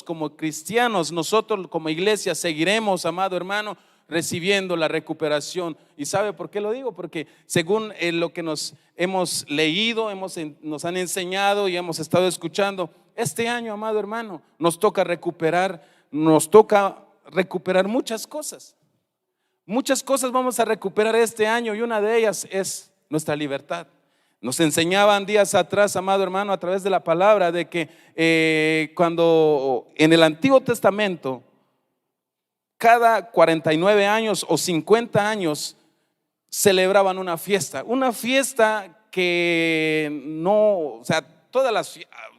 como cristianos, nosotros como iglesia seguiremos, amado hermano, recibiendo la recuperación. ¿Y sabe por qué lo digo? Porque según lo que nos hemos leído, nos han enseñado y hemos estado escuchando, este año, amado hermano, nos toca recuperar muchas cosas. Muchas cosas vamos a recuperar este año, y una de ellas es nuestra libertad. Nos enseñaban días atrás, amado hermano, a través de la palabra, de que cuando en el Antiguo Testamento, cada 49 años o 50 años celebraban una fiesta que no, o sea,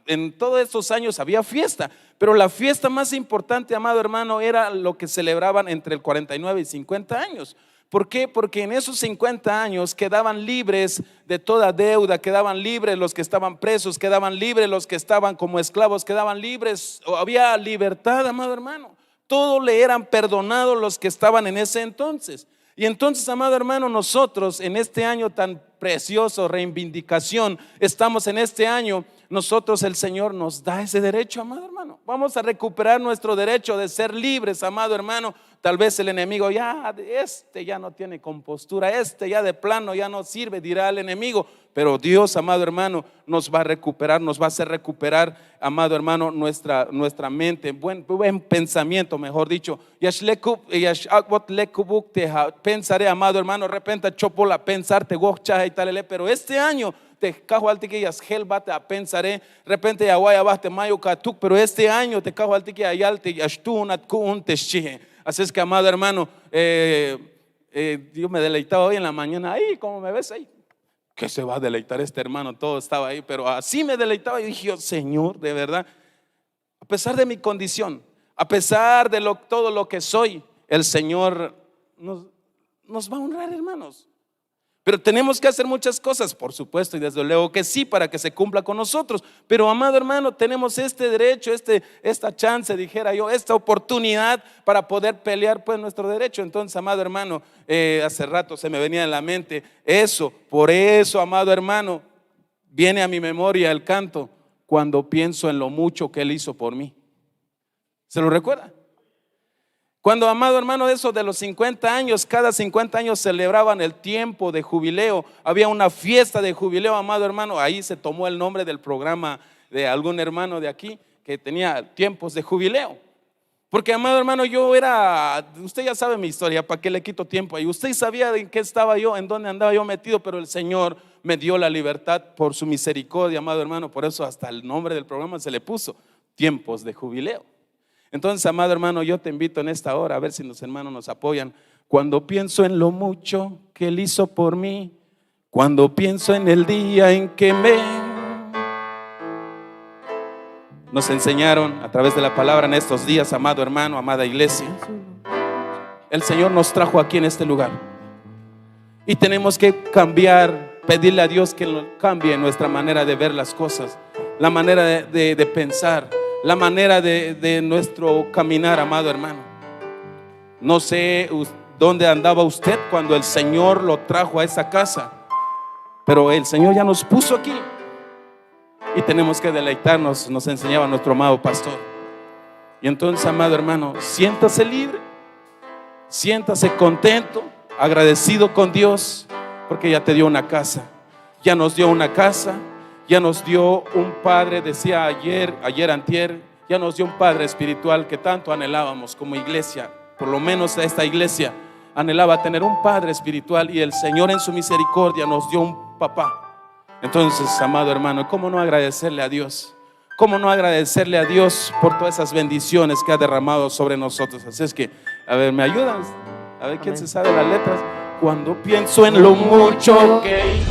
en todos estos años había fiesta, pero la fiesta más importante, amado hermano, era lo que celebraban entre el 49 y 50 años. ¿Por qué? Porque en esos 50 años quedaban libres de toda deuda, quedaban libres los que estaban presos, quedaban libres los que estaban como esclavos, quedaban libres, había libertad, amado hermano. Todo le eran perdonados los que estaban en ese entonces. Y entonces, amado hermano, nosotros en este año tan precioso, reivindicación, estamos en este año, nosotros, el Señor nos da ese derecho, amado hermano. Vamos a recuperar nuestro derecho de ser libres, amado hermano. Tal vez el enemigo ya no tiene compostura, ya de plano ya no sirve, dirá el enemigo. Pero Dios, amado hermano, nos va a recuperar, nos va a hacer recuperar, amado hermano, nuestra mente, buen pensamiento, mejor dicho. Pensaré, amado hermano, de repente chopola pensarte, pero este año te cajo al que yas helbate a pensaré, repente ya voy a baste mayo katuk, pero este año te cajo al que ayalte yastunat kun teschihe. Así es que, amado hermano, yo me deleitaba hoy en la mañana, ahí como me ves ahí, que se va a deleitar este hermano, todo estaba ahí, pero así me deleitaba y dije yo, Señor, de verdad, a pesar de mi condición, a pesar de todo lo que soy, el Señor nos va a honrar, hermanos. Pero tenemos que hacer muchas cosas, por supuesto, y desde luego que sí, para que se cumpla con nosotros. Pero, amado hermano, tenemos este derecho, esta chance, dijera yo, esta oportunidad para poder pelear pues nuestro derecho. Entonces, amado hermano, hace rato se me venía en la mente por eso, amado hermano, viene a mi memoria el canto, cuando pienso en lo mucho que Él hizo por mí. ¿Se lo recuerda? Cuando, amado hermano, eso de los 50 años, cada 50 años celebraban el tiempo de jubileo, había una fiesta de jubileo, amado hermano, ahí se tomó el nombre del programa de algún hermano de aquí que tenía tiempos de jubileo. Porque, amado hermano, usted ya sabe mi historia, ¿para qué le quito tiempo ahí? Usted sabía en qué estaba yo, en dónde andaba yo metido, pero el Señor me dio la libertad por su misericordia, amado hermano, por eso hasta el nombre del programa se le puso tiempos de jubileo. Entonces, amado hermano, yo te invito en esta hora a ver si los hermanos nos apoyan. Cuando pienso en lo mucho que Él hizo por mí, cuando pienso en el día en que nos enseñaron a través de la palabra en estos días, amado hermano, amada iglesia, el Señor nos trajo aquí en este lugar y tenemos que cambiar, pedirle a Dios que cambie nuestra manera de ver las cosas, la manera de pensar, la manera de nuestro caminar, amado hermano. No sé dónde andaba usted cuando el Señor lo trajo a esa casa, pero el Señor ya nos puso aquí y tenemos que deleitarnos, nos enseñaba nuestro amado pastor. Y entonces, amado hermano, siéntase libre, siéntase contento, agradecido con Dios, porque ya te dio una casa, ya nos dio una casa, ya nos dio un padre, decía antier, ya nos dio un padre espiritual que tanto anhelábamos como iglesia. Por lo menos esta iglesia anhelaba tener un padre espiritual, y el Señor en su misericordia nos dio un papá. Entonces, amado hermano, ¿cómo no agradecerle a Dios? ¿Cómo no agradecerle a Dios por todas esas bendiciones que ha derramado sobre nosotros? Así es que, a ver, ¿me ayudan? A ver, ¿quién se sabe las letras? Cuando pienso en lo mucho que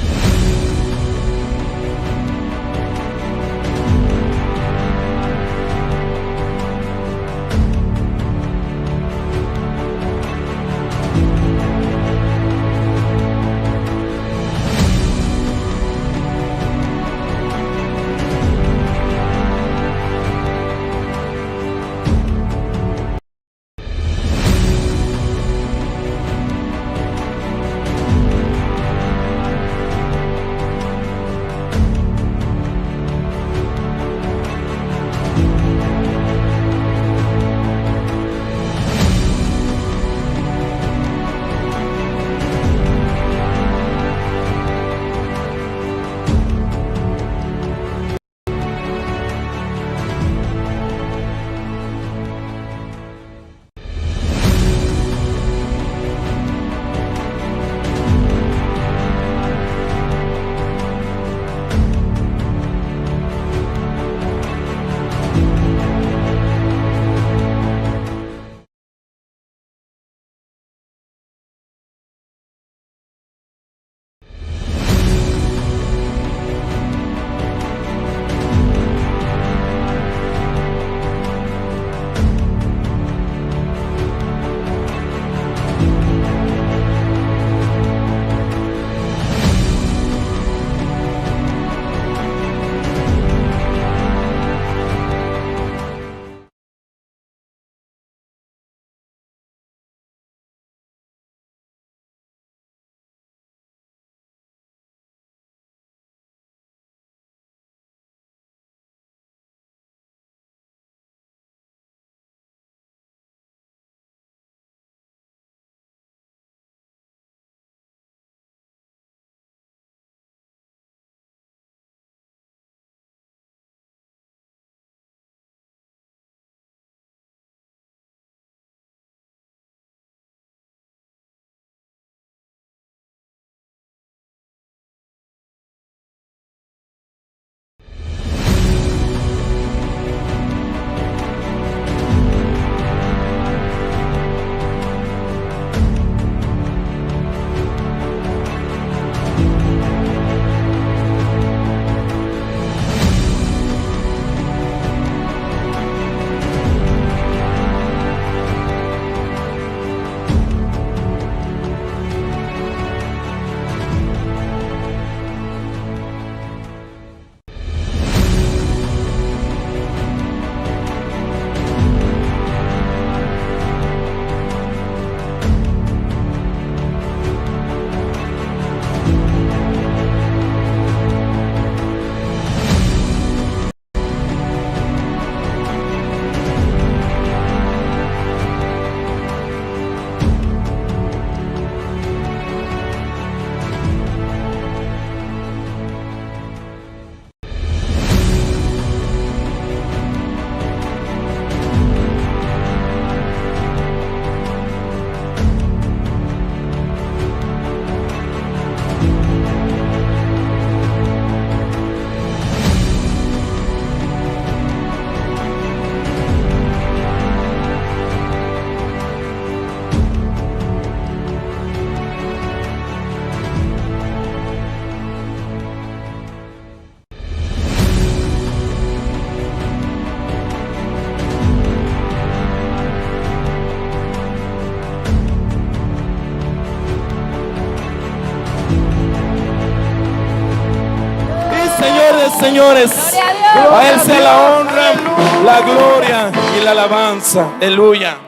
Señores, señores. A Él sea la honra, la gloria y la alabanza. Aleluya.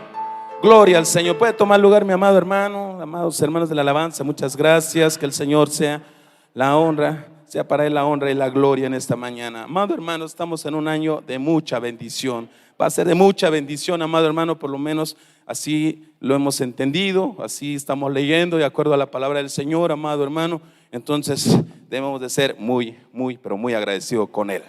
Gloria al Señor. Puede tomar lugar, mi amado hermano, amados hermanos de la alabanza. Muchas gracias. Que el Señor sea la honra, sea para Él la honra y la gloria en esta mañana. Amado hermano, estamos en un año de mucha bendición. Va a ser de mucha bendición, amado hermano, por lo menos así lo hemos entendido, así estamos leyendo de acuerdo a la palabra del Señor, amado hermano. Entonces debemos de ser muy, pero muy agradecidos con Él.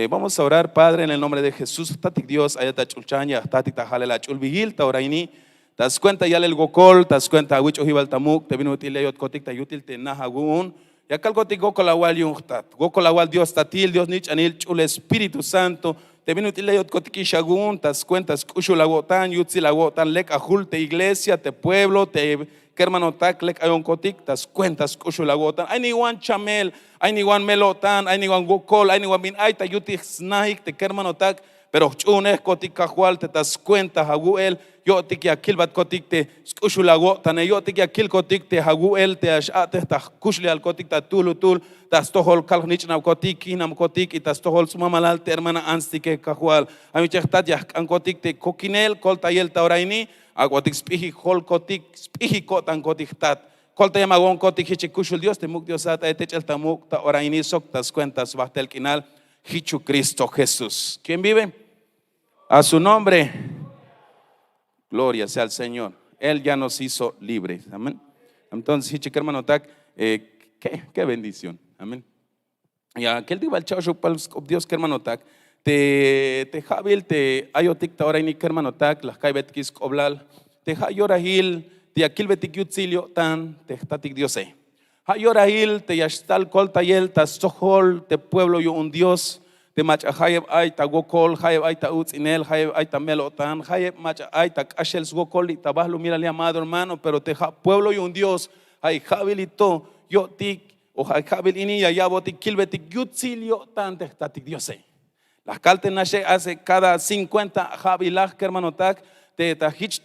Vamos a orar, Padre, en el nombre de Jesús. Tatik Dios, ayata chulchaña, tatik tajale la chulvigil, tauraini. Tas cuenta ya el gokol, tas cuenta wicho hibal tamuk, te vino util yot kotik ta yutil te nahagun. Ya calcotik gokol awal yungtat, gokol awal Dios tatil, Dios nich anil chul Espíritu Santo. Te vino util yot kotik ishagun, tas cuentas kushu la gotan, yutzi la gotan, lek ajul te iglesia, te pueblo, te que hermano tak lek ayon kotik, tas cuentas kushu la gotan. Ay ni wan chamel. Ay ni wan melotan, ay ni wan gokol, ay ni wan bin ay ta yuti snaik te kermano tak, pero chunes kotik kahual te tas cuenta haguel, yo tiki akil bat kotik te skushulago, tane yo tiki akil kotik te haguel te ashate ta kushli al kotik ta tulutul, tas tohol kalnich na kotik inam kotik y tas tohol sumamalal te hermana anstike kahual. Ay chechtat ya an kotik te kokinel kol tayel tauraini, agotik spihi hol kotik spihi kotan kotik tat. Colta llamagon kotik hichi kushul Dios te muk Dios ata etechel tamuk ta oraini soktas cuentas bajo el quinal hichu Cristo Jesús. ¿Quién vive? A su nombre. Gloria sea al Señor. Él ya nos hizo libres. Amén. Entonces hichi hermano tak qué bendición. Amén. Y aquel diva el chao Dios que hermano tak te jabil te ayotik ta oraini hermano tak las kaibet kis oblal te hayorahil te akil betik yutzilio tan te tatik Diose. Hayorahil te yashtal kol tayel ta sohol te pueblo yo un Dios te mach hayeb ay ta gokol hayeb ay ta utzinel hayeb ay ta melotan hayeb mach ay ta kashel gokol y tabahlo mira le amado hermano, pero te pueblo yo un Dios hay habilito yo tik o hay habil ini ya botik kil betik yutzilio tan te tatik Diose. Las calten nashe hace cada 50 habilah hermano tak te tahich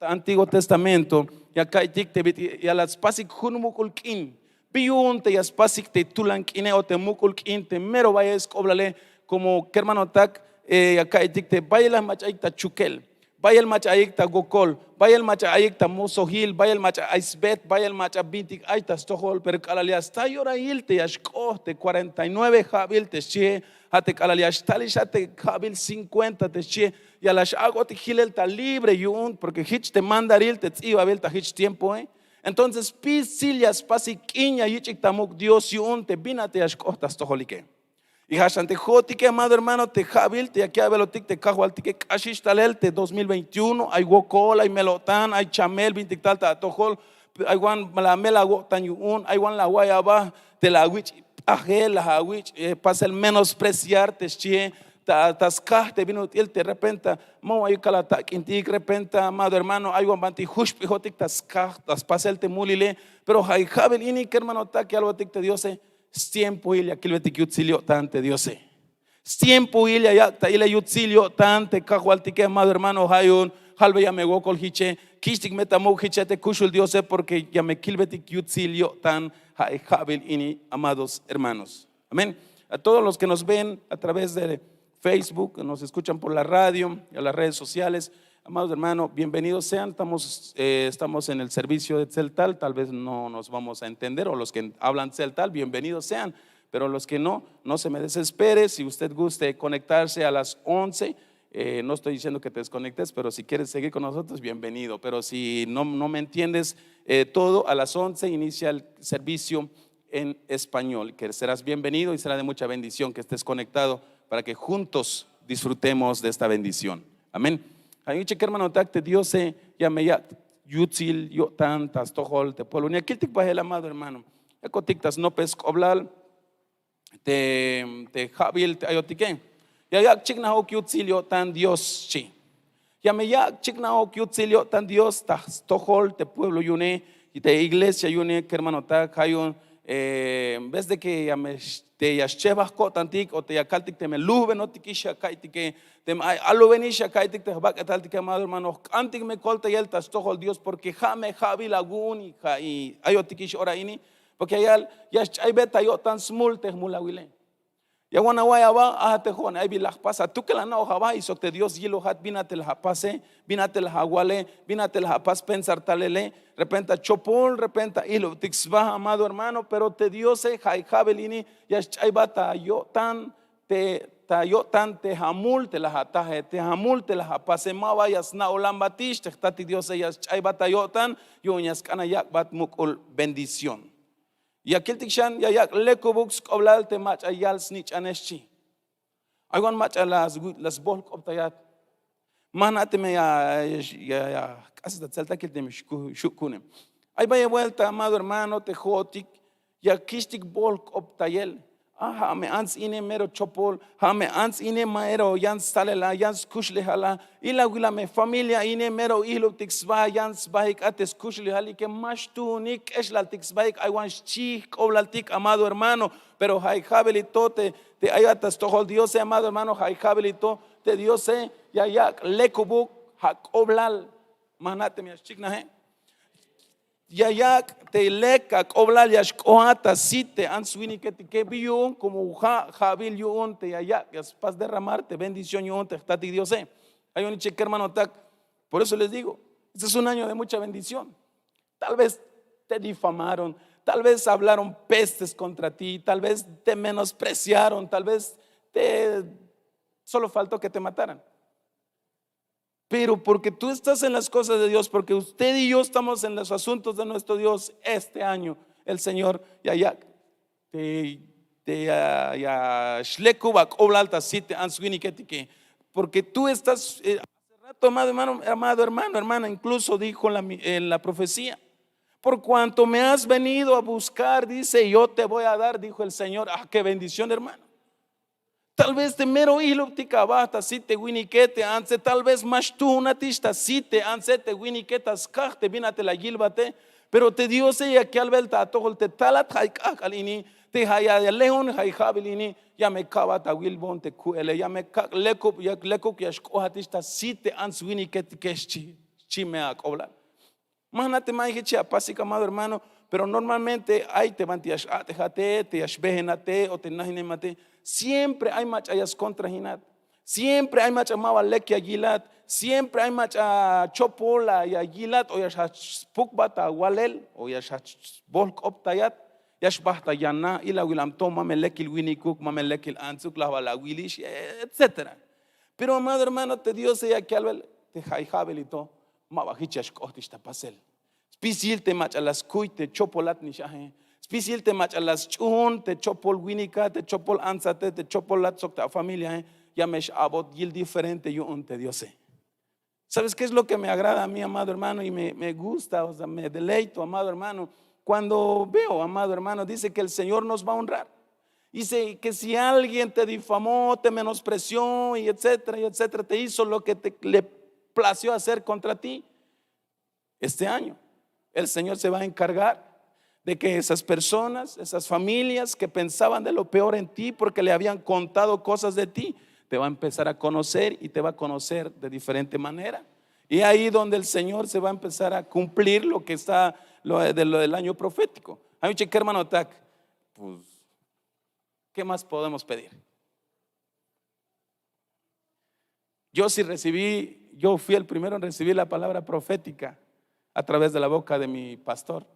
Antiguo Testamento, ya kaitik te ya las pasik hunmukulkin, piun te yas pasik te tulankine o te mukulkin te mero vayas coblale como hermano tak ya kaitik te vaya machaik ta chukel, vaya el machaik ta gokol, vaya el machaik ta mosohil, vaya el machaisbet, vaya el machabintik ay ta stohol, pero calalias ta yorail te yashko te 49 habil te che hate calalias talishate habil 50 te che. Y a las hago te gilel ta libre yun porque hitch te mandaril te iba a ver ta hitch tiempo entonces pisillas pasiquiña yichik tamuk Dios yun te binate as costas toholike y hasante jotike amado hermano te jabil te aquí abelotik te cajualtique kashish talel te 2021 hay gokol hay melotan hay chamel bintik tal ta tohol hay wan la mela gotan yun hay wan la guayaba te la wich ajel la wich pasa el menospreciar te chie tascah te vino el te repenta mo ay kalata inti repenta amado hermano ay banti hushpi hotik tascah tas pasel te mulile pero hay habel ini hermano ta que algo te diose tiempo y aquel betik yutzilio tante diose tiempo y ya ta ile yutzilio tante kahualtike amado hermano hayun halbe ya me gokol hiche kistik metamo hiche te kushul diose porque ya me kilbetik yutzilio tan hay habel ini amados hermanos. Amén. A todos los que nos ven a través de Facebook, nos escuchan por la radio y a las redes sociales, amados hermanos, bienvenidos sean. Estamos en el servicio de Tzeltal, tal vez no nos vamos a entender, o los que hablan Tzeltal, bienvenidos sean, pero los que no se me desespere. Si usted guste conectarse a las 11, no estoy diciendo que te desconectes, pero si quieres seguir con nosotros, bienvenido. Pero si no me entiendes todo, a las 11 inicia el servicio en español, que serás bienvenido y será de mucha bendición que estés conectado para que juntos disfrutemos de esta bendición. Amén. Hay un cheque hermano tacte Dios se llame ya yutzil yo tantas tohol te pueblo ni aquel tic el amado hermano ecotictas no pescoblal te jabil te ayotique ya chigna o yutzil yo tan Dios chi llame ya chigna o yutzil yo tan Dios tas tohol te pueblo yune y te iglesia yune que hermano tac hay un en vez de que ya me te yashevas kotantik o te yakaltik te me lube no tikisha kaitik te alubenisha kaitik te bakataltik amado hermano antik me colta y el tastojo Dios porque jame javi lagun y ayotikish oraini porque ya hay beta yo tan smul te mulawile Ya wana waya ba ahate jone ay bilah pasa tú que la no jaba y sokte Dios yilo hat binatel ha pase binatel ha wale binatel ha pas pensar talele repenta chopol repenta ilo tixba amado hermano pero te Dios hay jabelini ya chaibata yo tan te hamul te la hataje te hamul te la pase ma vayas na olambatish te tati Dios ya chaibata yo tan yo ñas kana yak bat mukul bendición. Y aquel tikshan ya yak lekobux oblal te mach ayal snitch aneshi. Aywan mach las bol koptayat. Manate me ya casi te salta que te shukunem. Ay vaya vuelta amado hermano te jotik ya kistik bol koptayel. Aha me ans ine mero chopol, ha me ans ine maero yans talela yans kushle hala, ila wila me familia ine mero ilo tixba yans bahik ates kushle hali que más tu nik eslal tixbaik ay wan chik oblaltik amado hermano, pero hay jabelito te ayatas tohol Dios amado hermano hay jabelito te Dios ya lekubuk hak oblal manate mi chikna he. Yayak te leka oblal yash kohata site answini que biun como jabil yun te yayak es paz derramarte bendición yun te tati Dios hay un cheque hermano tak por eso les digo este es un año de mucha bendición. Tal vez te difamaron, tal vez hablaron pestes contra ti, tal vez te menospreciaron, tal vez solo faltó que te mataran. Pero porque tú estás en las cosas de Dios, porque usted y yo estamos en los asuntos de nuestro Dios, este año el Señor ya porque tú estás hace rato amado hermano, hermana, incluso dijo en la profecía, por cuanto me has venido a buscar, dice, yo te voy a dar, dijo el Señor. Qué bendición, hermano. Tal vez te mero hilo ticabata si te winiquete anse, tal vez más tú una tista si te anse te winiquetas carte vinate la gilbate, pero te dio ella que al velta tohol te talat haikak alini, te haya de leon haikabilini, ya me cabata wilbon te kuele, ya me lekup ya shkohatista si te ans winiquete keshi chimeak obla. Imagínate más que apásica amado hermano, pero normalmente hay te vantias te ashbehenate o te nahinemate. Siempre hay machayas contra Hinat, siempre hay machamaba leki aguilat, siempre hay macha chopola y aguilat o yash pukbata walel o yash bolk optayat yash bahta yana ila wilam toma melekil winikuk mamelekil anzuk la wala wilish etcétera. Pero amado hermano te Dios ya que albel te haijabelito mabahichash kohtish tapasel spisil te machalas kuite chopolat nishahe Spisil te machalas chun, te chopol winica, te chopol ansate, te chopol latzok familia, ya me abot gil diferente yo te Dios. ¿Sabes qué es lo que me agrada a mí, amado hermano? Y me gusta, o sea, me deleito, amado hermano. Cuando veo, amado hermano, dice que el Señor nos va a honrar. Dice que si alguien te difamó, te menospreció y etcétera, te hizo lo que le plació hacer contra ti, este año el Señor se va a encargar de que esas personas, esas familias que pensaban de lo peor en ti porque le habían contado cosas de ti, te va a empezar a conocer y te va a conocer de diferente manera. Y ahí donde el Señor se va a empezar a cumplir lo que está lo del año profético. Hay un cheque hermano Tac, pues, ¿qué más podemos pedir? Yo fui el primero en recibir la palabra profética a través de la boca de mi pastor.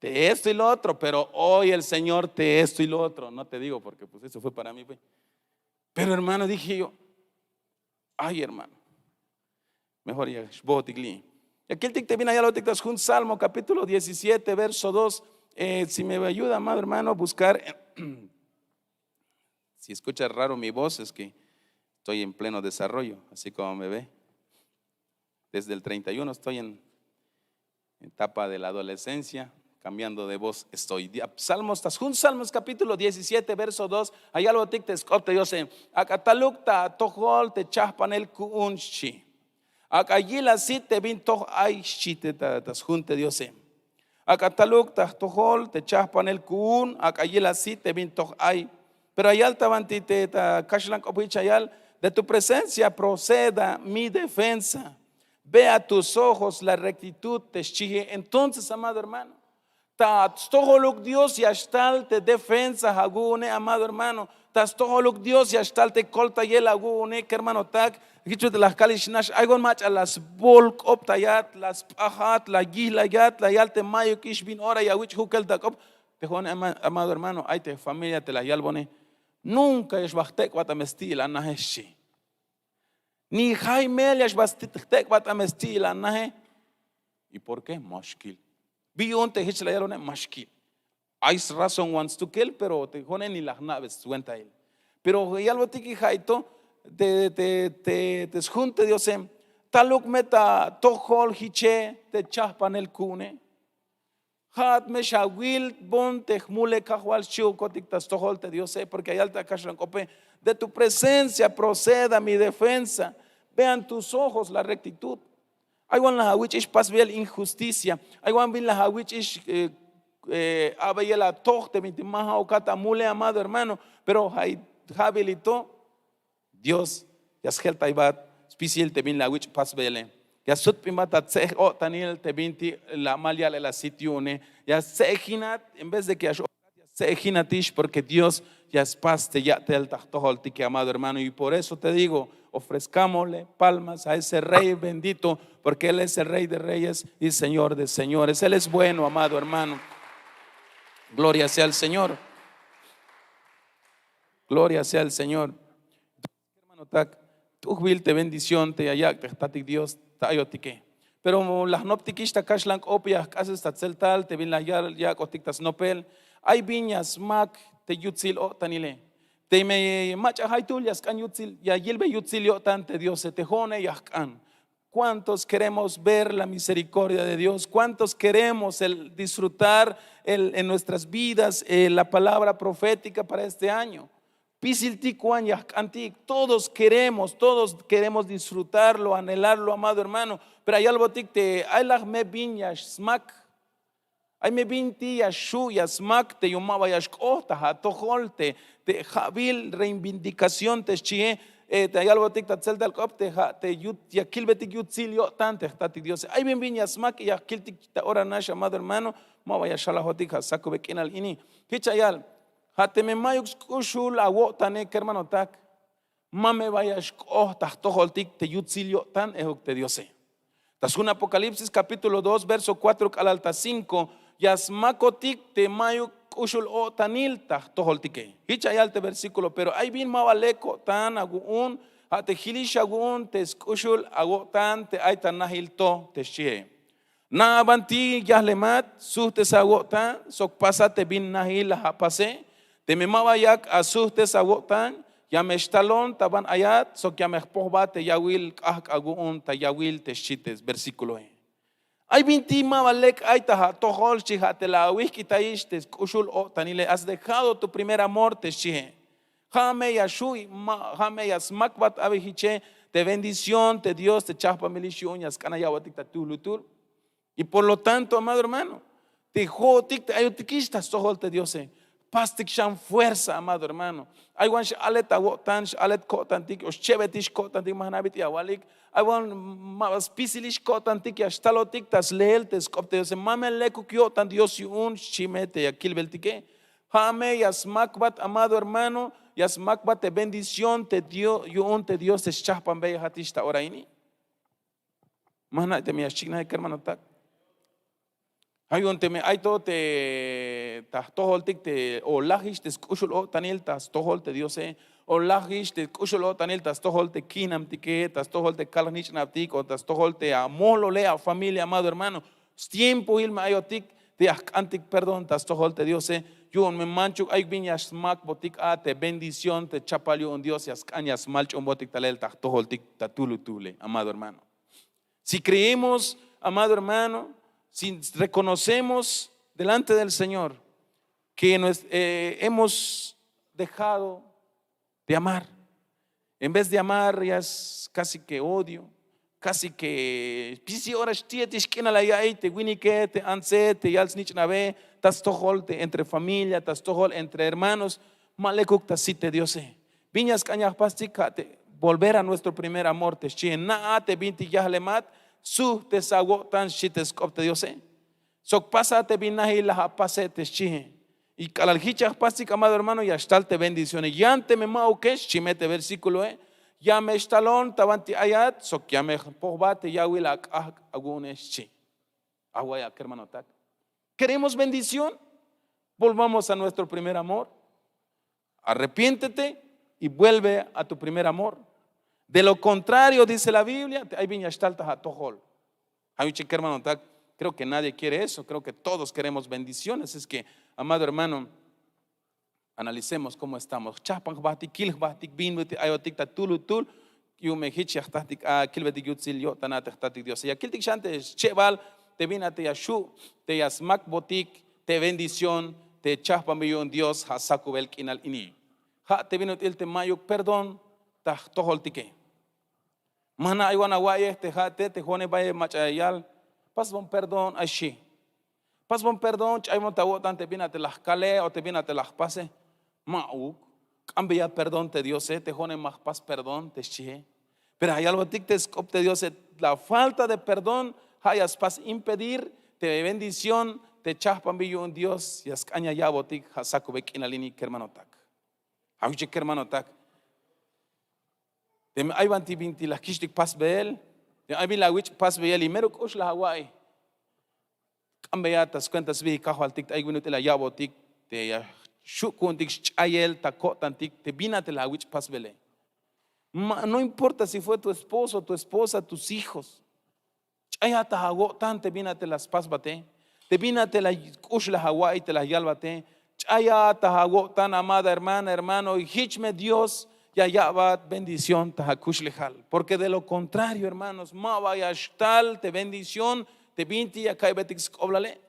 De esto y lo otro, pero hoy el Señor te esto y lo otro. No te digo porque pues eso fue para mí. Pero hermano, dije yo, ay hermano, mejor ya, shbotigli. Y aquí el tic te viene allá lo tictas un Salmo capítulo 17 verso 2. Si me ayuda, amado hermano, a buscar. Si escuchas raro mi voz es que estoy en pleno desarrollo, así como me ve. Desde el 31 estoy en etapa de la adolescencia. Cambiando de voz estoy. Salmos capítulo 17 verso 2. Allá lo tic te escopte yo sé. Acatalukta tohol te chahpanel kuunchi. Acayila si te bin toh ay chite tas junte Dios sé. Acatalukta tohol te chahpanel kuun. Acayila si te bin toh ay. Pero allá altavanti te kashlan kopichayal. De tu presencia proceda mi defensa. Ve a tus ojos la rectitud te chige. Entonces, amado hermano, ta stoholuk Dios y hasta te defensa hagune, amado hermano, Tas toholuk Dios ya stalte kolta yela gune hermano tak. Gichu de las kalishnash aygon mach a las bolk optayat, las pahat, la gilayat, la yalte mayo kish bin ora ya wich hukel takop. Te jone amado hermano, ay te familia te la yalbone. Nunca es bachtek watamestil anaheshi. Ni Jaime yash bastek watamestil anahe. ¿Y por qué? Mashkil. Bion te hich la yalone mashkil. Hay razón wants to kill, pero te jone ni las naves cuenta él. Pero ya lo tiki jaito te junte Dios taluk meta tohol hiche te chaspan el kune. Hat me shawil bon te mule kahwal chiu kotik tas tohol te Dios porque hay alta kashran cope de tu presencia proceda mi defensa. Vean tus ojos la rectitud. Hay one la which is pas bien injusticia. Hay one bin la which is abayela tohte mi timaha o kata mule amado hermano, pero hay habilitó Dios ya shelta ibat especial te bin la which pas bele ya sut pimata tseh o tanil te binti la malia la sitione ya sehinat en vez de que ya sehinatish porque Dios ya es paz te ya te el tahtohol que amado hermano y por eso te digo ofrezcámosle palmas a ese rey bendito porque él es el rey de reyes y señor de señores. Él es bueno, amado hermano. Gloria sea al Señor. Gloria sea al Señor. Hermano, tu te bendición te ayak te tatik Dios tayotique. Pero las noptikista kashlank opia haces tatzeltal te bin la ya kotiktas nopel. Hay viñas mak te yutzil o tanile. Te me macha haytul yaskan yutzil ya yilbe yutzil yo tante Dios se te jone yaskan. ¿Cuántos queremos ver la misericordia de Dios? ¿Cuántos queremos el disfrutar en nuestras vidas la palabra profética para este año? Todos queremos disfrutarlo, anhelarlo, amado hermano. Pero hay algo te hay la me viñas smak. Hay me vinti yashu yasmak te yomaba yashkota hatoholte te jabil reivindicación te chie. Te hay algo tic tatzel del cop te yut ya kilbetik yutzil yo tante tati Dios ay bien viñas mak ya kiltik ta ora nash amado hermano ma vaya shalahotik saco bekinal ini hichayal hate me mayux kushul awo tane hermano tak ma me vayas oh tahtoholtik te yutzil yo tan ehok te Dios tas un Apocalipsis capítulo 2 verso 4 al alta 5 yasmakotik te mayuk ushul o tanil tahtoholtike hichayal te versículo pero hay bien mavaleko tan agun ate hilishagun te ushul agotan te aitan nahil to te shie na avanti yahlemat suhtes agotan sok pasate bin nahil hapase te me mavayak asuhtes agotan yameshtalon taban ayat sok yamehpohbate yawil agun ta yawil te shites versículo Hay vintima valek ay taha tohol chiha te la wiki taish te kushul o tanile has dejado tu primer amor te chihe. Jame yashui jame yasmakbat abehiche te bendición te Dios te chapa melishun yaskanayawatik tatulutur. Y por lo tanto, amado hermano, te jotik te ayotikistas tohol te Dios pastik sham fuerza, amado hermano. Ay wan alet agotan alet kotantik os chevetish kotantik mahnabit yawalik. I want spisilish kotantik ya stalotik tas leeltes kopte se mamele kukyo tan Dios yun chimete ya kilbeltike jame yasmakbat amado hermano yasmakbat te bendición te dio yun te Dios te chahpan be hatista oraini mahna te mi ashigna hermano tak hayun te me aito te tahtoholtik te o lahish te skushul o tanil tas tohol te Dios o lahish te kusholo tanil tas tohol te kinam tike tas tohol te kalnich naptik o tas tohol te amolo le a familia amado hermano tiempo ilma ayotik te antik perdón tas tohol te Dios yo me mancho ay viñas mak botik a te bendición te chapalio un Dios yas cañas malcho botik talel tas tohol tik tatulutule amado hermano si creemos amado hermano si reconocemos delante del Señor que hemos dejado de amar. En vez de amar ya es casi que odio, casi que pisi horas tietis kena la yaite winike te anse te yalsnich nabe tas tohol entre familia tas tohol entre hermanos malekuk tasite Diose. Viñas cañas pasticate volver a nuestro primer amor te chien na te binti yahlemat su te sago tan shites kopte Diose. Sok pasate binahi la pase te chien. Y calaljichas pasik, amado hermano, y hasta bendiciones. Ya ante me maukesh, chimete versículo, ya me estalón, tabanti ayat, so ya me pobate, ya huila agunes chi. Aguaya, hermano, tak. ¿Queremos bendición? Volvamos a nuestro primer amor. Arrepiéntete y vuelve a tu primer amor. De lo contrario, dice la Biblia, hay viñastaltas a tojol. Hay un chique, hermano, tak. Creo que nadie quiere eso. Creo que todos queremos bendiciones. Es que, amado hermano, analicemos cómo estamos. Chapan batik, kilh batik, bin batik, ayotik tatulu tul, yu mehich yachtatik a kilbetik yutzil yo tanat tatik Dios. Y aquel tikshante cheval te vina te yashu, te yasmak botik, te bendición, te chapan millón Dios hasakubel kinal ini. Ha te vino el te mayo perdón, ta tohol tike. Mana aywana waye te ha te jone baye machayal. Pas bon perdón ashi. Pas bon perdón, chay montawotan te vina te las cale o te vina te las pase. Mauk, cambia perdón te Dios, te jone más pas perdón te chie. Pero hay algo que te escopte Dios, la falta de perdón, hayas pas impedir, te bendición, te chaspan billón Dios, y ascaña ya botik, hasaku bek inalini kermanotak. Auche kermanotak. Dem ay banti binti la kishtik pas beel, dem ay bin la wich pas beel, y mero kush la Hawaii. Cambia tas cuentas vi kahualtik, ay winut la ya botik, te ya. Shukuntik chayel takotantik te vina te la wich pasbele. No importa si fue tu esposo, tu esposa, tus hijos. Chaya tahagotan te vina te las pasbate. Te vina te la kush la Hawaii te la yalbate. Chaya tahagotan amada hermana, hermano, y hichme Dios ya va bendición tahakush lejal. Porque de lo contrario, hermanos, ma vaya tal te bendición te vinti ya kaibetik skoblale.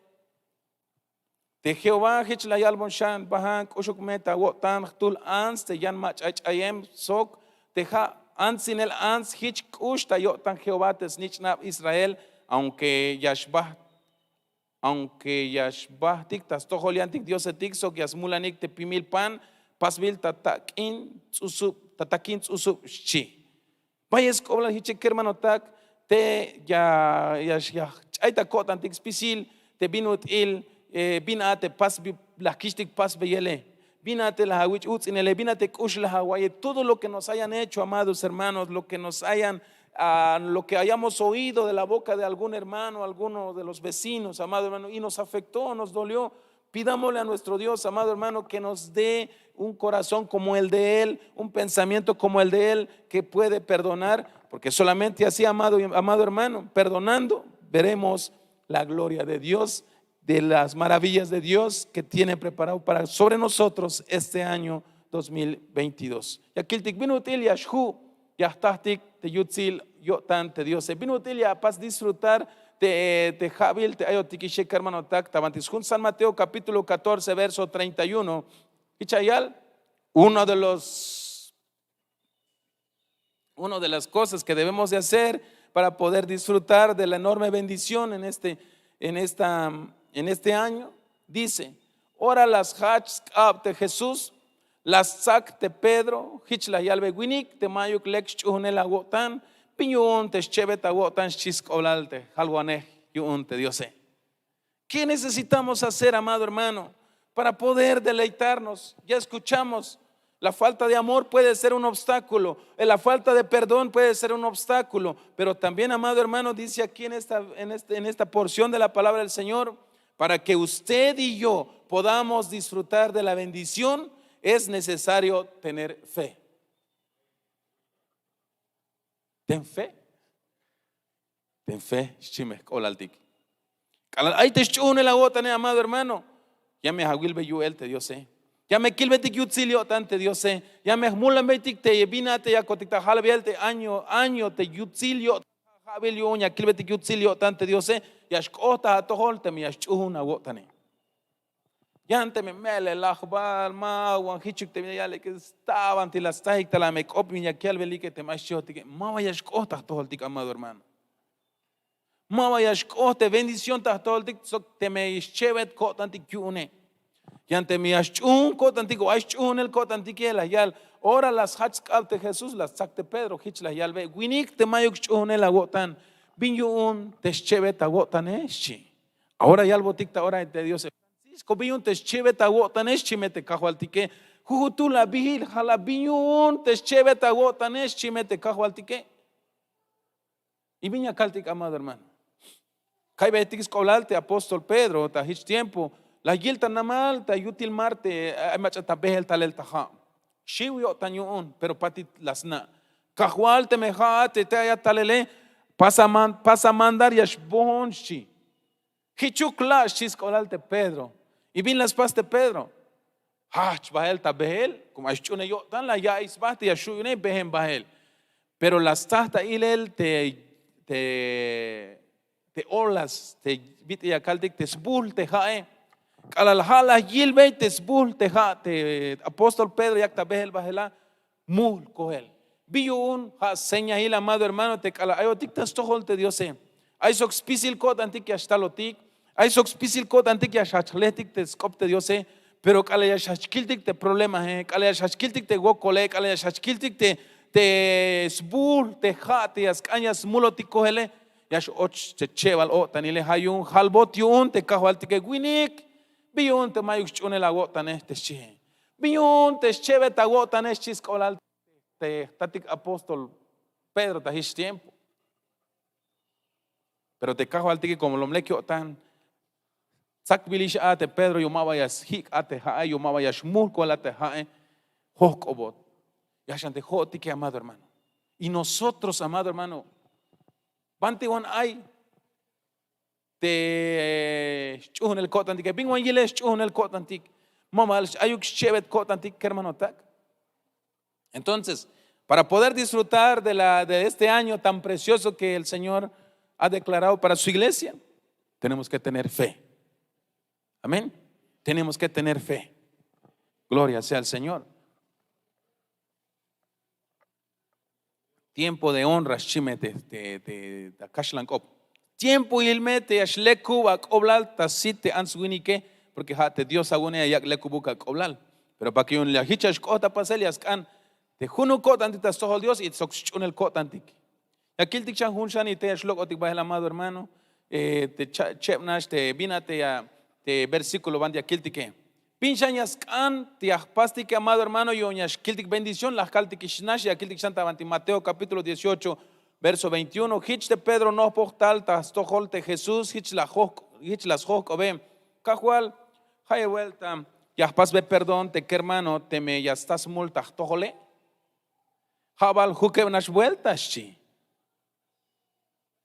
Te Jehová hich la yalbon shan bahan kushuk meta wotan tul ans te yan mach ayem sok te ha ans sin el ans hich kush ta yotan Jehová te snichnab Israel aunque yashbah tik tas toholiantik Dios etik sok yasmulanik te pimil pan pasbil tatakin tsusup chi. Vayas kobla hiche hermano tak te ya chaita kotantik spisil te binut il binate pas la kishtik pas beyele, binate la hawich utzinele, binate kush la hawaye, todo lo que nos hayan hecho, amados hermanos, lo que nos hayan, lo que hayamos oído de la boca de algún hermano, alguno de los vecinos, amado hermano, y nos afectó, nos dolió, pidámosle a nuestro Dios, amado hermano, que nos dé un corazón como el de Él, un pensamiento como el de Él, que puede perdonar, porque solamente así, amado hermano, perdonando, veremos la gloria de Dios, de las maravillas de Dios que tiene preparado para sobre nosotros este año 2022. Y aquí el tikbinutil yashhu yahtahtik te yutzil yotan te Dios. Binutil ya pas disfrutar te jabil te ayotikishek hermano tak tabantisjun San Mateo capítulo 14 verso 31. Y chayal, una de las cosas que debemos de hacer para poder disfrutar de la enorme bendición en este año, dice, ora las hachs de Jesús, las sac de Pedro, hich la yalbe winik, te mayuk lex chuhune la wotan, piñun te chebeta wotan chisk olalte, halwaneh yun te diose. ¿Qué necesitamos hacer, amado hermano, para poder deleitarnos? Ya escuchamos, la falta de amor puede ser un obstáculo, la falta de perdón puede ser un obstáculo, pero también, amado hermano, dice aquí en esta porción de la palabra del Señor, para que usted y yo podamos disfrutar de la bendición, es necesario tener fe. Ten fe. Ten fe. Ahí te chune la gota, amado hermano. Ya me hagil beyuel te Dios sé. Ya me kilbetik yutzilio tante Dios sé. Ya me mulan betik te yebinate ya kotikta halbiel te año te yutzilio habelio ya kilbetik yutzilio tante Dios sé. Ya shkota a tohol te mi yashuna gotane. Ya ante me mele lachbal ma wan hichuk te ya le que estaban te las taik te la me kopin ya kelbeli que te mashiotik. Ma vaya shkota tohol tik amado hermano. Ma vaya shkota bendición ta tohol tik sok te me chevet kotantik kyune. Y ante mi ashun kotantico ashun el kotantiquela yal ora las hachs de Jesús las sac de Pedro hich la yal ve winik te mayuk shun el agotan binyun te chevet agotan eshi ahora yal botikta ahora de Dios Escobillón te cheveta wotanesh chimete cajualtique. Jujutu la vigil jalabiñón te cheveta wotanesh chimete cajualtique. Y viña caltic, amado hermano. Caibetis colalte apóstol Pedro, ta hich tiempo. La yilta namal, ta yutil marte, ay machata behel talel taja. Shiwio tañón, pero patit las na. Cajualte mejate te haya talele, pasa mandar yashbonchi. Hichukla shis colalte Pedro. Y vin las pas de Pedro. Hach bahel ta behel, como ashune yo tan la ya isbate yashune behem bahel. Pero las tahta ilel te olas, te vite ya caldic te sbul te jae. Calalhala yilbe te sbul te ja, te apóstol Pedro yakta behel bahela mul kohel. Biyo un ha seña hil amado hermano te cala ayo tic tas tohol te diose. Ay sok spisil kot antik ya stalotik. Ay sok spisil kot antik ya shachletik te skop te diose. Pero cala ya shachkiltik te problema he. Cala ya shachkiltik te gokole. Cala ya shachkiltik te sbul te ja te yaskanyas mulotik kohele. Yash och te cheval o tanile hayun halbot yun te kahualtike guinik. Biyun te mayuk chune la gotan este che. Biyun te cheve ta gotan estis kolal te tatik apóstol Pedro ta his tiempo. Pero te kahualtike como lo mlekio tan sak bilish ate Pedro yumaba yas hik ate ha yumaba yas mul kolate ha hokobot. Yashante hotike amado hermano. Y nosotros, amado hermano, Bantiwan ay te chuhun el kot antik. Bingwan yiles chuhun el kot antik. Mama ayuk chevet kot antik hermano tak. Entonces, para poder disfrutar de este año tan precioso que el Señor ha declarado para su iglesia, tenemos que tener fe. Amén. Tenemos que tener fe. Gloria sea al Señor. Tiempo de honra, shimete te kashlanko. Tiempo ilmete ashleku ak oblal tasite answinike, porque hate Dios agone yak lekubuka oblal. Pero para que un la hichas kota paselias kan te junu kot antitas todo Dios y soxchun el kot antik. Yakil tik chan hunshan y te ashlok otik bahel amado hermano, te chepnash te binate ya te versículo van de yakil tike. Pinchanyas kan tiahpastik amado hermano y oñas kiltik bendición las kaltik ishnash y kiltik santa banti Mateo capítulo 18 verso 21 hich de Pedro no portal tas tojolte Jesús hich las hok obe cajual hay vuelta yahpas be perdón te que hermano te me ya estás multa tojole habal huke unas vueltas chi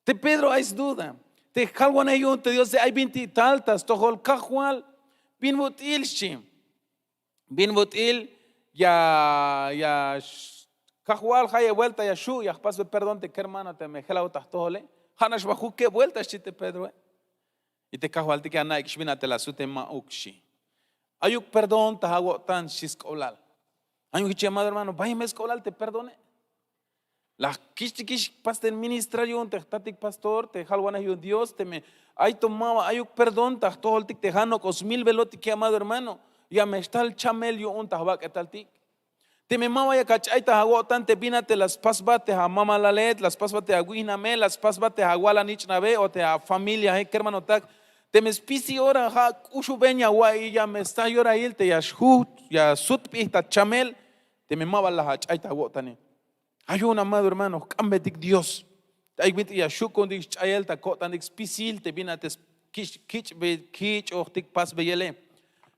te Pedro hay duda te calwan ayun te Dios hay 20 taltas tojol cajual bin butil ya cajual haya vuelta ya shu ya pas perdón te que hermano te me gela utas tole hanas bajo que vuelta chiste Pedro y te cajual te que ana ikshbina te la sute ma ukshi ayuk perdón ta hago tan shiskolal ayuk che amado hermano vaya meskolal te perdone la kish pastor ministración te tatik pastor te halwana yo Dios te me ay tomaba ayuk perdón ta tol tik te hano cos 1000 veloti que amado hermano ya me está el chamel yo un tahba que tal tik te me mama ya cachay ta hago tan te binate las pasbate a mama la let las pasbate a guina me las pasbate a guala nich nave o te a familia que hermano tak te me spisi ora ha ushu beña guay ya me está yora il te ya shut ya sutpi ta chamel te me mama la cachay ta hago tan hay un amado hermano cambetik Dios ay bit ya shukon dik chayel ta ko tan spisil te binate kich o tik pas beyele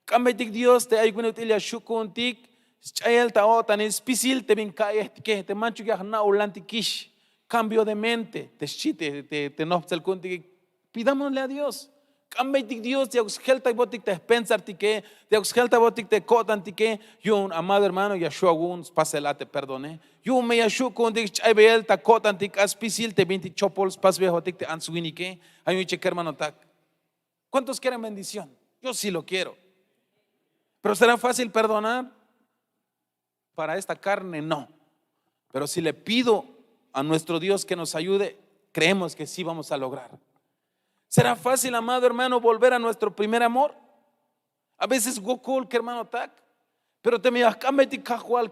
cambetik Dios te ay gunut ya shukon tik chayel ta o tan spisil te bin kay que te manchu ya na ulanti kish cambio de mente te chite te noftel kuntik pidámosle a Dios cambetik Dios te oxgelta botik te pensar tike te oxgelta botik te kotan tike yo un amado hermano ya shuagun paselate perdone yo me ya shukon dik chaybel ta kotan tik aspisil te 20 chopols pas behotik te answinike hay un cheque hermano tak. ¿Cuántos quieren bendición? Yo sí lo quiero. Pero será fácil perdonar para esta carne, no. Pero si le pido a nuestro Dios que nos ayude, creemos que sí vamos a lograr. ¿Será fácil, amado hermano, volver a nuestro primer amor? A veces gokul que hermano tak. Pero te me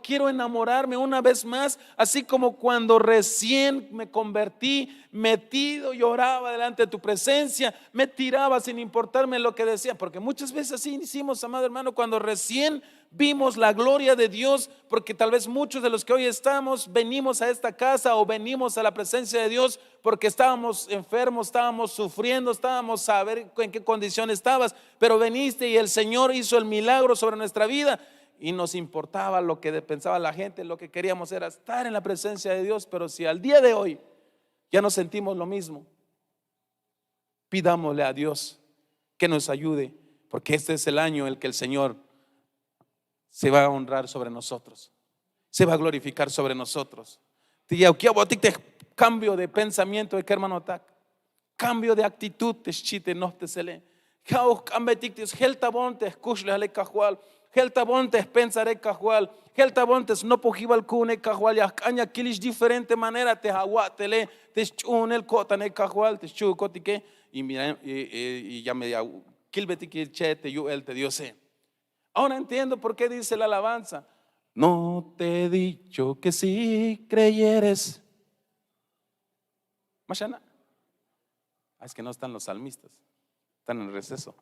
quiero enamorarme una vez más, así como cuando recién me convertí, metido, lloraba delante de tu presencia, me tiraba sin importarme lo que decía, porque muchas veces así hicimos, amado hermano, cuando recién vimos la gloria de Dios, porque tal vez muchos de los que hoy estamos venimos a esta casa o venimos a la presencia de Dios porque estábamos enfermos, estábamos sufriendo, estábamos a ver en qué condición estabas, pero veniste y el Señor hizo el milagro sobre nuestra vida. Y nos importaba lo que pensaba la gente, lo que queríamos era estar en la presencia de Dios. Pero si al día de hoy ya no sentimos lo mismo, pidámosle a Dios que nos ayude, porque este es el año en el que el Señor se va a honrar sobre nosotros, se va a glorificar sobre nosotros. Cambio de pensamiento, hermano, cambio de actitud, Heltabontes pensaré cajual, Heltabontes no pojibal cune cajual, ya caña kilish diferente manera te aguatele, te chun el cotane cajual, te chu cotique, y mira, y ya me kilbeti que chete, yo él te dio sé. Ahora entiendo por qué dice la alabanza. No te he dicho que si creyeres. Mashana. Es que no están los salmistas, están en receso.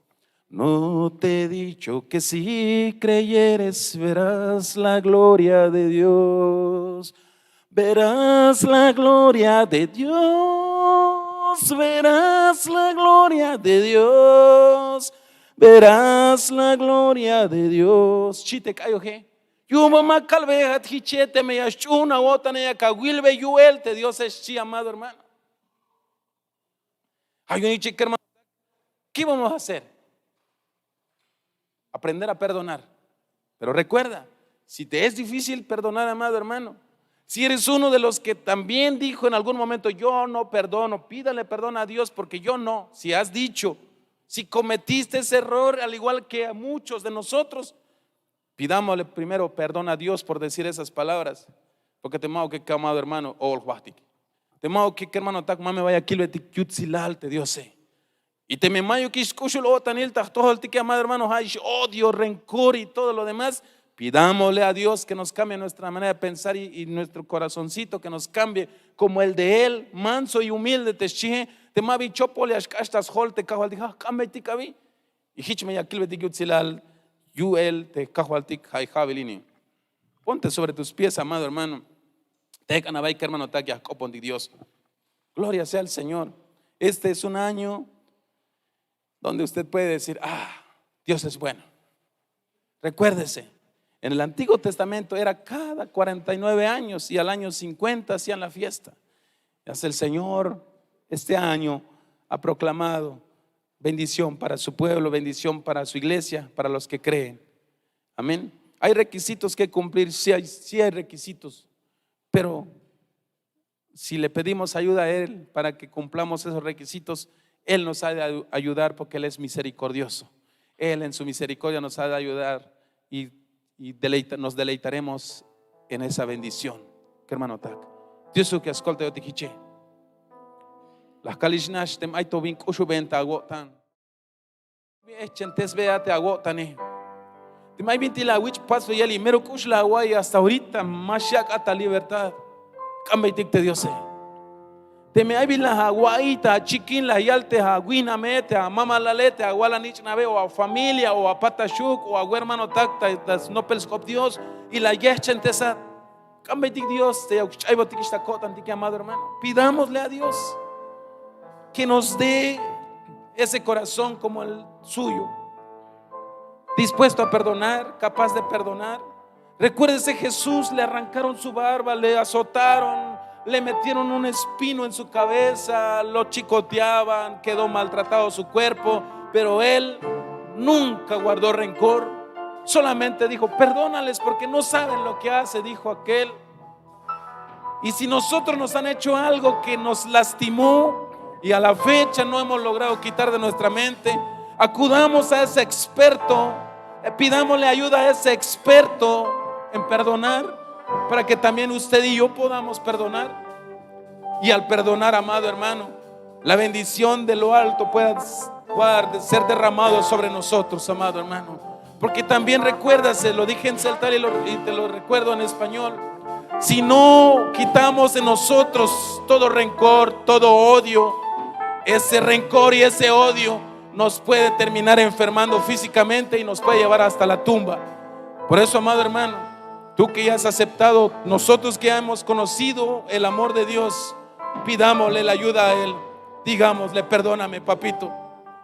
No te he dicho que si creyeres verás la gloria de Dios, verás la gloria de Dios, verás la gloria de Dios, verás la gloria de Dios. Chite cayo je. Yo mamá calveja hichete me yachuna otane ya kawilbe yuel te Dios es chi, amado hermano. Hay un chique hermano. ¿Qué vamos a hacer? Aprender a perdonar. Pero recuerda, si te es difícil perdonar, amado hermano, si eres uno de los que también dijo en algún momento yo no perdono, pídale perdón a Dios porque yo no. Si has dicho, si cometiste ese error al igual que a muchos de nosotros, pidámosle primero perdón a Dios por decir esas palabras, porque te mao que amado hermano o el huastic, te mao que hermano tak mame vaya kilbetik yutzilal te Dios sé. Y te me mayo que escucho lo tanil todo el tique, amado hermano, hay odio, rencor y todo lo demás. Pidámosle a Dios que nos cambie nuestra manera de pensar y nuestro corazoncito que nos cambie como el de Él, manso y humilde. Te mavi chopole ashkashtas hol te kahwal dija cambie tikavi y hichme ya kilbetik yutzilal yuel te kahwal tik hay javelini. Ponte sobre tus pies, amado hermano. Te canabay que hermano tak ya copon de Dios. Gloria sea al Señor. Este es un año donde usted puede decir, Dios es bueno. Recuérdese, en el Antiguo Testamento era cada 49 años y al año 50 hacían la fiesta. Hasta el Señor este año ha proclamado bendición para su pueblo, bendición para su iglesia, para los que creen. Amén. Hay requisitos que cumplir, sí hay requisitos, pero si le pedimos ayuda a Él para que cumplamos esos requisitos, Él nos ha de ayudar porque Él es misericordioso. Él en su misericordia nos ha de ayudar y nos deleitaremos en esa bendición. ¿Qué hermano tak? Dios que ascolta yo te quiche. Las kalishnash tem aito bin kushu benta agotan. Echentes veate agotane. Te mai binti la wich paso yeli mero kush la guay hasta ahorita mashiach hasta libertad. Cambaitik te Dios. Te me hay la hawaita chiquín la yalte haguina mete a mama la lete a wala nich nave o a familia o a patashuk o a hermano tacta das no pelskop Dios y la yechen tesa cambaitik Dios te chaibotik esta cota antique amado hermano. Pidámosle a Dios que nos dé ese corazón como el suyo, dispuesto a perdonar, capaz de perdonar. Recuérdese, Jesús le arrancaron su barba, le azotaron, le metieron un espino en su cabeza, lo chicoteaban, quedó maltratado su cuerpo, pero Él nunca guardó rencor, solamente dijo, perdónales porque no saben lo que hace, dijo aquel. Y si nosotros nos han hecho algo que nos lastimó y a la fecha no hemos logrado quitar de nuestra mente, acudamos a ese experto, pidámosle ayuda a ese experto en perdonar, para que también usted y yo podamos perdonar. Y al perdonar, amado hermano, la bendición de lo alto pueda ser derramado sobre nosotros, amado hermano. Porque también recuérdase, lo dije en celta y te lo recuerdo en español. Si no quitamos de nosotros todo rencor, todo odio, ese rencor y ese odio nos puede terminar enfermando físicamente y nos puede llevar hasta la tumba. Por eso, amado hermano, tú que ya has aceptado, nosotros que ya hemos conocido el amor de Dios, pidámosle la ayuda a Él. Digámosle: perdóname, papito,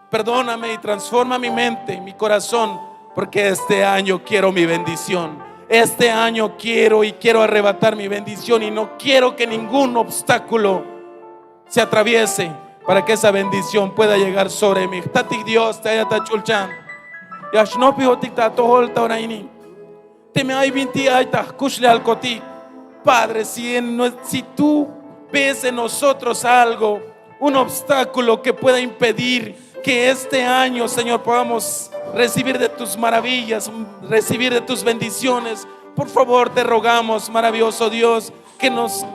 perdóname y transforma mi mente, mi corazón, porque este año quiero mi bendición. Este año quiero arrebatar mi bendición y no quiero que ningún obstáculo se atraviese para que esa bendición pueda llegar sobre mí. Tatik Dios te haya tachulchan. Yashnopi hotik ta tohol tauraini. Te me hay vinti aita kushle al kotik. Padre, si tú ves en nosotros algo, un obstáculo que pueda impedir que este año, Señor, podamos recibir de tus maravillas, recibir de tus bendiciones, por favor te rogamos, maravilloso Dios, que nos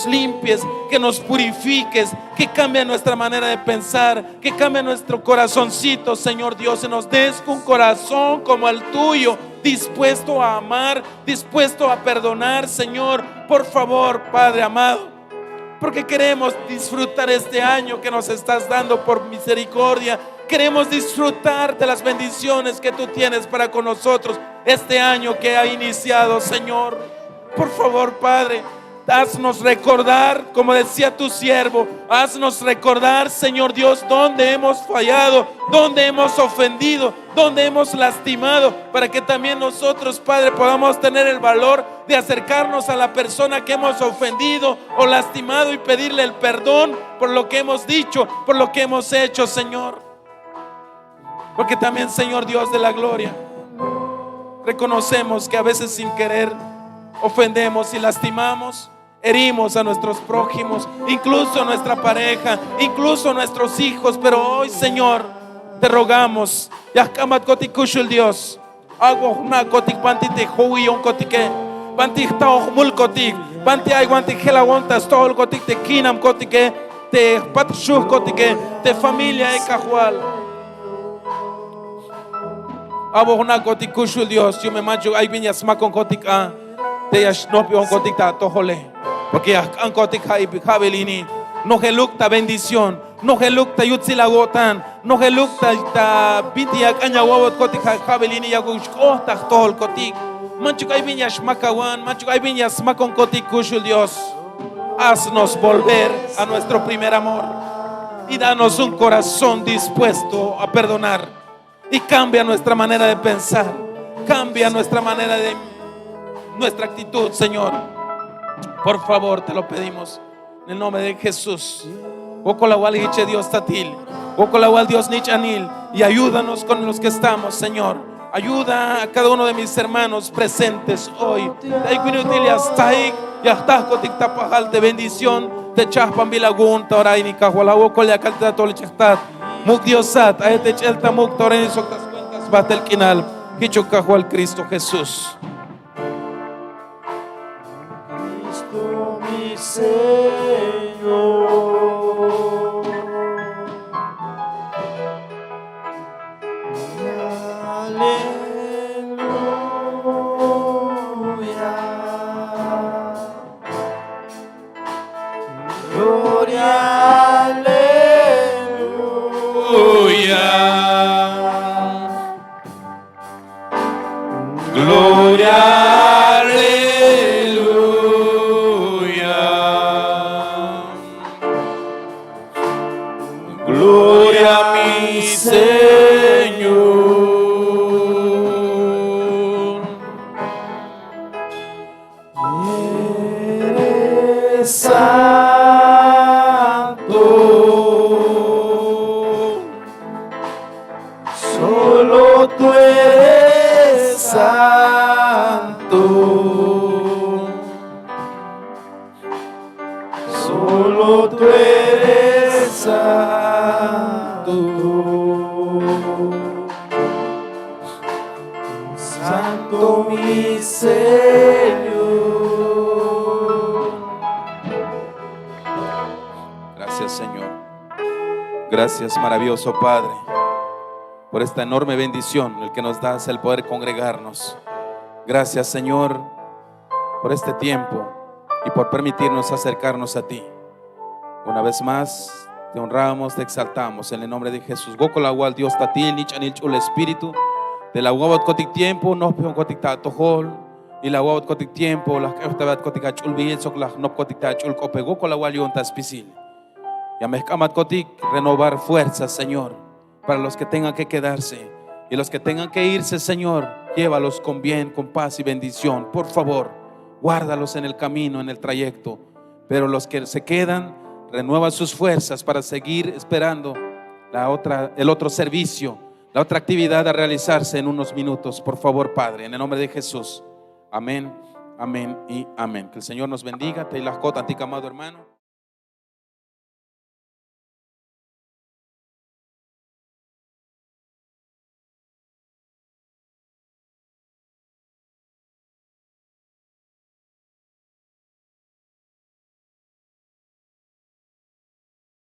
limpies, que nos purifiques, que cambie nuestra manera de pensar, que cambie nuestro corazoncito, Señor Dios, y nos des un corazón como el tuyo, dispuesto a amar, dispuesto a perdonar, Señor. Por favor, Padre amado, porque queremos disfrutar este año que nos estás dando por misericordia. Queremos disfrutar de las bendiciones que tú tienes para con nosotros este año que ha iniciado, Señor. Por favor, Padre, haznos recordar, como decía tu siervo, haznos recordar, Señor Dios, dónde hemos fallado, dónde hemos ofendido, dónde hemos lastimado, para que también nosotros, Padre, podamos tener el valor de acercarnos a la persona que hemos ofendido o lastimado y pedirle el perdón por lo que hemos dicho, por lo que hemos hecho, Señor. Porque también, Señor Dios de la gloria, reconocemos que a veces sin querer ofendemos y lastimamos, herimos a nuestros prójimos, incluso a nuestra pareja, incluso a nuestros hijos. Pero hoy, Señor, te rogamos, Yahkamat Kotik Kushul Dios, Agua una Kotik Pantite Huion Kotike, Pantik Tao Mul Kotik, Panti Aguantik Helaguantas, Tol Kotik te Kinam Kotike, te Patshuh Kotike, te familia Ekahual. Agua una Kotik Kushul Dios, yo me macho, hay viñas Makon Kotik A. Te yashnopi on kotik ta tohole, porque an kotik habelini, no gelukta bendición, no gelukta yutzilagotan, no gelukta ta binti yak anyawot kotik habelini yagushko ta tohol kotik, manchuk ay viñas makawan, manchuk ay viñas makon kotik kushul Dios. Haznos volver a nuestro primer amor y danos un corazón dispuesto a perdonar, y cambia nuestra manera de pensar, cambia nuestra manera de nuestra actitud, Señor. Por favor, te lo pedimos en el nombre de Jesús. Dios tatil, Dios nichanil, y ayúdanos con los que estamos, Señor. Ayuda a cada uno de mis hermanos presentes hoy. De bendición, te chaspan bilagun, tauraini kahualago kolya kalta tolchestat, mukdiosat, aete chelta muk tauraini soktas cuentas batel kinal, kichu kahual Cristo Jesús. Mi Señor, aleluya, gloria, aleluya, gloria. Gloria a mi Señor. Eres santo, solo tú eres santo, solo tú eres santo. Santo mi Señor. Gracias, Señor. Gracias, maravilloso Padre, por esta enorme bendición, el que nos das el poder congregarnos. Gracias, Señor, por este tiempo y por permitirnos acercarnos a ti. Una vez más, te honramos, te exaltamos en el nombre de Jesús. Gokolawal Dios tatil, nichanil chul espíritu. De la guabat kotik tiempo, no peon kotik ta tohol. Y la guabat kotik tiempo, la keftabat kotik achul bien, sok la no kotik ta achul kope. Gokolawal yon taspisil. Ya mezcamat kotik, renovar fuerzas, Señor, para los que tengan que quedarse. Y los que tengan que irse, Señor, llévalos con bien, con paz y bendición. Por favor, guárdalos en el camino, en el trayecto. Pero los que se quedan, renueva sus fuerzas para seguir esperando el otro servicio, la otra actividad a realizarse en unos minutos. Por favor, Padre, en el nombre de Jesús. Amén, amén y amén. Que el Señor nos bendiga. Te las cotas, amado hermano.